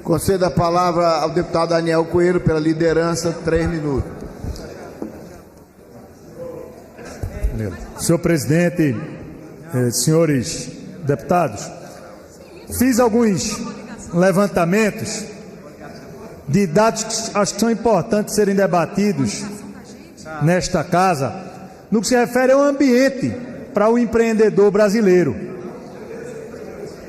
Concedo a palavra ao deputado Daniel Coelho pela liderança, 3 minutos. Senhor presidente, senhores deputados, fiz alguns levantamentos de dados que acho que são importantes serem debatidos nesta casa, no que se refere ao ambiente para o empreendedor brasileiro.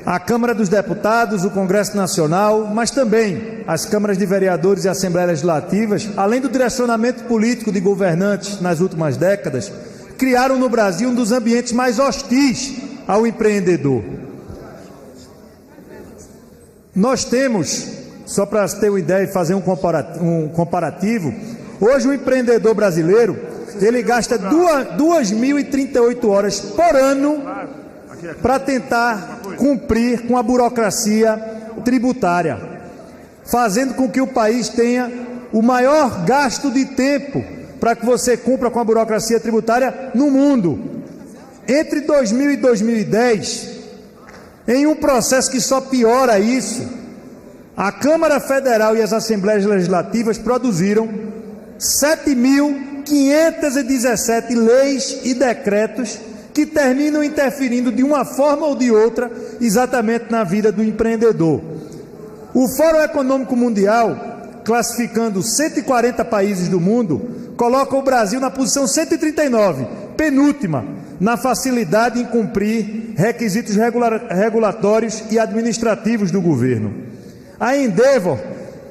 A Câmara dos Deputados, o Congresso Nacional, mas também as câmaras de vereadores e Assembleias Legislativas, além do direcionamento político de governantes nas últimas décadas, criaram no Brasil um dos ambientes mais hostis ao empreendedor. Nós temos, só para ter uma ideia e fazer um comparativo, hoje o empreendedor brasileiro, ele gasta 2.038 horas por ano para tentar cumprir com a burocracia tributária, fazendo com que o país tenha o maior gasto de tempo para que você cumpra com a burocracia tributária no mundo. Entre 2000 e 2010, em um processo que só piora isso, a Câmara Federal e as Assembleias Legislativas produziram 7.517 leis e decretos que terminam interferindo de uma forma ou de outra exatamente na vida do empreendedor. O Fórum Econômico Mundial, classificando 140 países do mundo, coloca o Brasil na posição 139, penúltima, na facilidade em cumprir requisitos regulatórios e administrativos do governo. A Endeavor,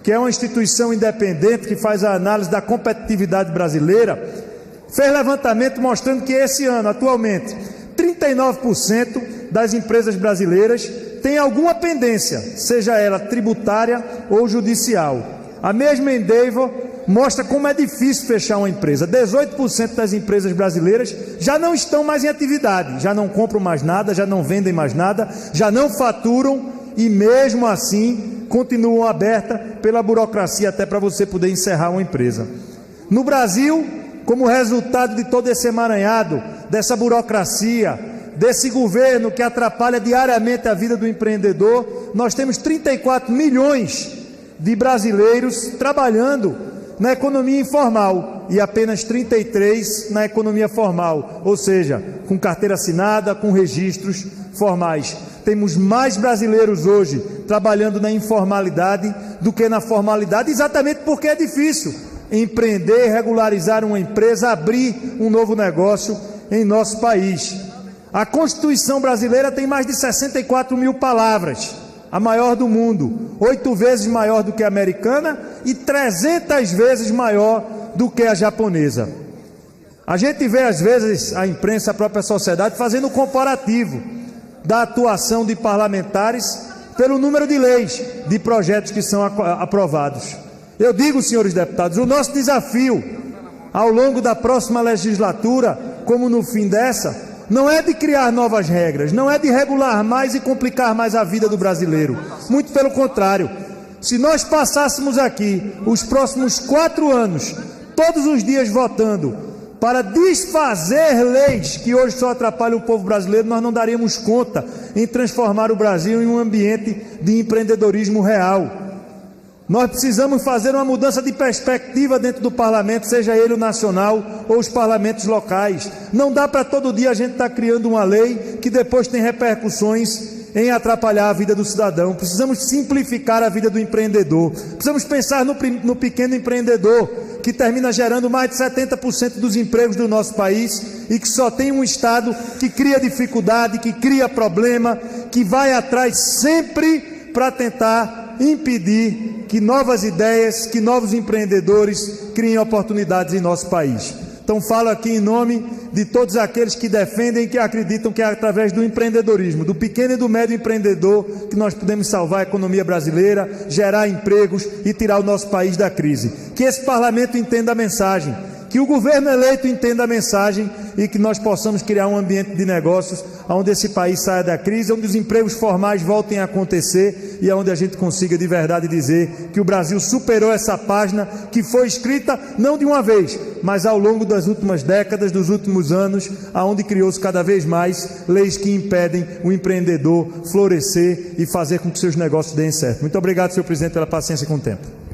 que é uma instituição independente que faz a análise da competitividade brasileira, fez levantamento mostrando que esse ano, atualmente, 39% das empresas brasileiras têm alguma pendência, seja ela tributária ou judicial. A mesma Endeavor mostra como é difícil fechar uma empresa. 18% das empresas brasileiras já não estão mais em atividade, já não compram mais nada, já não vendem mais nada, já não faturam e mesmo assim continuam abertas pela burocracia até para você poder encerrar uma empresa. No Brasil, como resultado de todo esse emaranhado, dessa burocracia, desse governo que atrapalha diariamente a vida do empreendedor, nós temos 34 milhões de brasileiros trabalhando na economia informal e apenas 33 na economia formal, ou seja, com carteira assinada, com registros formais. Temos mais brasileiros hoje trabalhando na informalidade do que na formalidade, exatamente porque é difícil empreender, regularizar uma empresa, abrir um novo negócio em nosso país. A Constituição brasileira tem mais de 64 mil palavras, a maior do mundo, 8 vezes maior do que a americana e 300 vezes maior do que a japonesa. A gente vê às vezes a imprensa, a própria sociedade, fazendo um comparativo da atuação de parlamentares pelo número de leis, de projetos que são aprovados. Eu digo, senhores deputados, o nosso desafio ao longo da próxima legislatura, como no fim dessa, não é de criar novas regras, não é de regular mais e complicar mais a vida do brasileiro. Muito pelo contrário. Se nós passássemos aqui os próximos 4 anos, todos os dias votando para desfazer leis que hoje só atrapalham o povo brasileiro, nós não daríamos conta em transformar o Brasil em um ambiente de empreendedorismo real. Nós precisamos fazer uma mudança de perspectiva dentro do parlamento, seja ele o nacional ou os parlamentos locais. Não dá para todo dia a gente estar criando uma lei que depois tem repercussões em atrapalhar a vida do cidadão. Precisamos simplificar a vida do empreendedor. Precisamos pensar no pequeno empreendedor, que termina gerando mais de 70% dos empregos do nosso país e que só tem um Estado que cria dificuldade, que cria problema, que vai atrás sempre para tentar impedir que novas ideias, que novos empreendedores criem oportunidades em nosso país. Então falo aqui em nome de todos aqueles que defendem e que acreditam que é através do empreendedorismo, do pequeno e do médio empreendedor, que nós podemos salvar a economia brasileira, gerar empregos e tirar o nosso país da crise. Que esse parlamento entenda a mensagem, que o governo eleito entenda a mensagem e que nós possamos criar um ambiente de negócios onde esse país saia da crise, onde os empregos formais voltem a acontecer e onde a gente consiga de verdade dizer que o Brasil superou essa página que foi escrita não de uma vez, mas ao longo das últimas décadas, dos últimos anos, aonde criou-se cada vez mais leis que impedem o empreendedor florescer e fazer com que seus negócios deem certo. Muito obrigado, senhor presidente, pela paciência com o tempo.